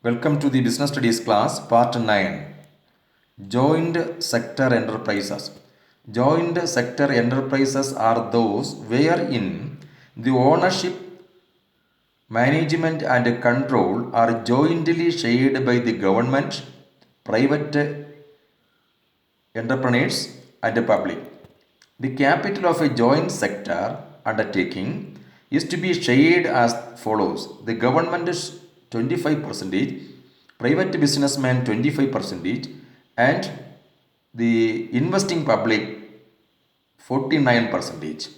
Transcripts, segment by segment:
Welcome to the Business Studies class, part 9. Joint sector enterprises. Joint sector enterprises are those wherein the ownership, management and control are jointly shared by the government, private entrepreneurs and the public. The capital of a joint sector undertaking is to be shared as follows. The government is 25%, private businessman 25%, and the investing public 49%.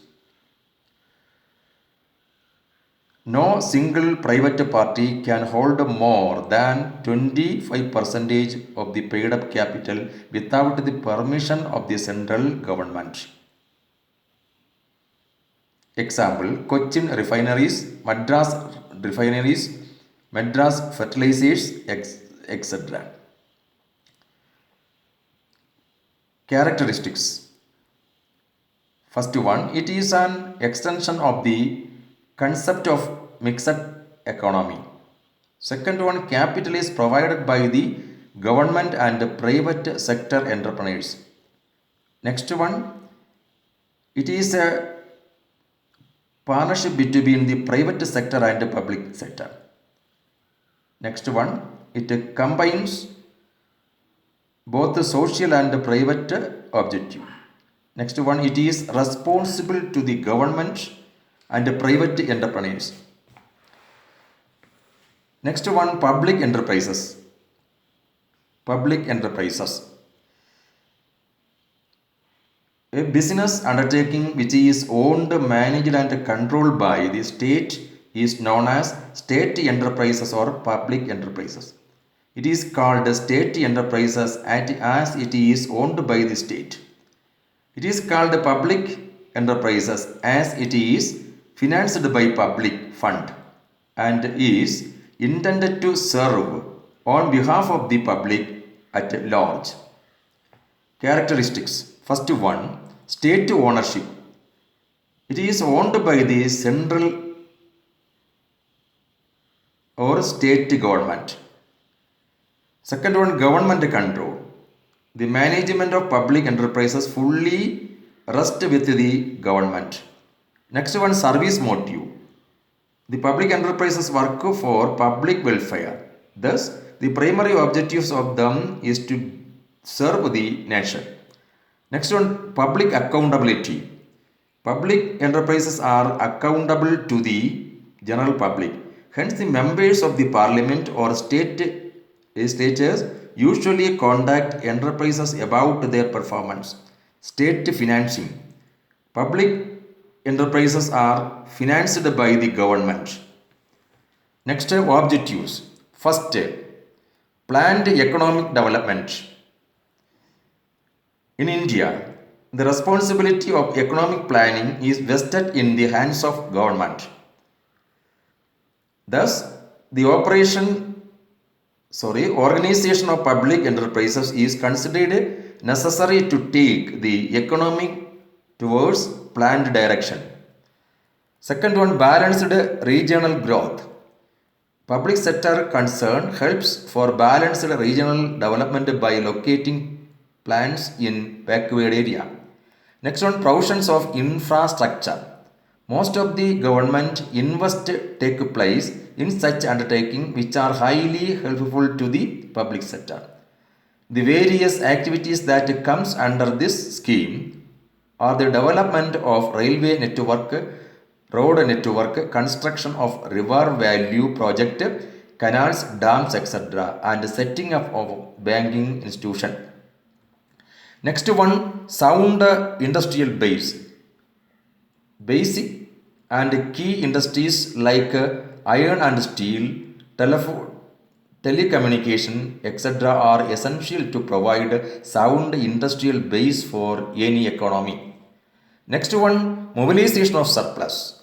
No single private party can hold more than 25% of the paid up capital without the permission of the central government. Example, Cochin refineries, Madras refineries, Madras fertilizers, etc. Characteristics. First one, it is an extension of the concept of mixed economy. Second one, capital is provided by the government and private sector entrepreneurs. Next one, it is a partnership between the private sector and the public sector. Next one, it combines both the social and the private objective. Next one, it is responsible to the government and the private entrepreneurs. Next one, public enterprises. Public enterprises. A business undertaking which is owned, managed and controlled by the state is known as state enterprises or public enterprises. It is called state enterprises as it is owned by the state. It is called public enterprises as it is financed by public fund and is intended to serve on behalf of the public at large. Characteristics. First one, state ownership. It is owned by the central or state government. Second one, government control. The management of public enterprises fully rests with the government. Next one, service motive. The public enterprises work for public welfare. Thus, the primary objectives of them is to serve the nation. Next one, public accountability. Public enterprises are accountable to the general public. Hence, the members of the parliament or state legislatures usually conduct enterprises about their performance. State financing. Public enterprises are financed by the government. Next, objectives. First, planned economic development. In India, the responsibility of economic planning is vested in the hands of government. Thus, the organization of public enterprises is considered necessary to take the economy towards planned direction. Second one, balanced regional growth. Public sector concern helps for balanced regional development by locating plants in backward area. Next one, provisions of infrastructure. Most of the government invest take place in such undertaking which are highly helpful to the public sector. The various activities that comes under this scheme are the development of railway network, road network, construction of river value project, canals, dams, etc. and setting up of banking institution. Next one, sound industrial base. Basic and key industries like iron and steel, telecommunication, etc. are essential to provide sound industrial base for any economy. Next one, mobilization of surplus.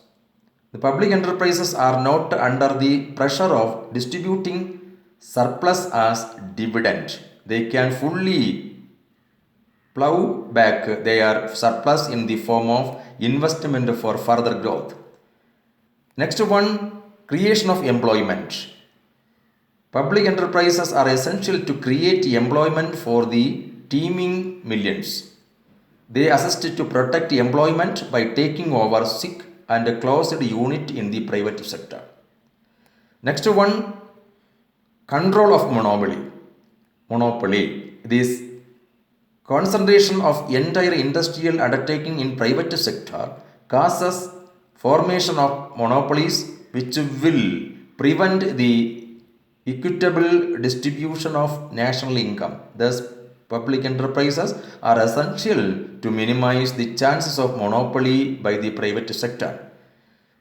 The public enterprises are not under the pressure of distributing surplus as dividend. They can fully plow back their surplus in the form of investment for further growth. Next one, creation of employment. Public enterprises are essential to create employment for the teeming millions. They assist to protect employment by taking over sick and closed unit in the private sector. Next one, control of monopoly. This concentration of entire industrial undertaking in private sector causes formation of monopolies which will prevent the equitable distribution of national income. Thus, public enterprises are essential to minimize the chances of monopoly by the private sector.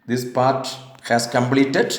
This part has completed.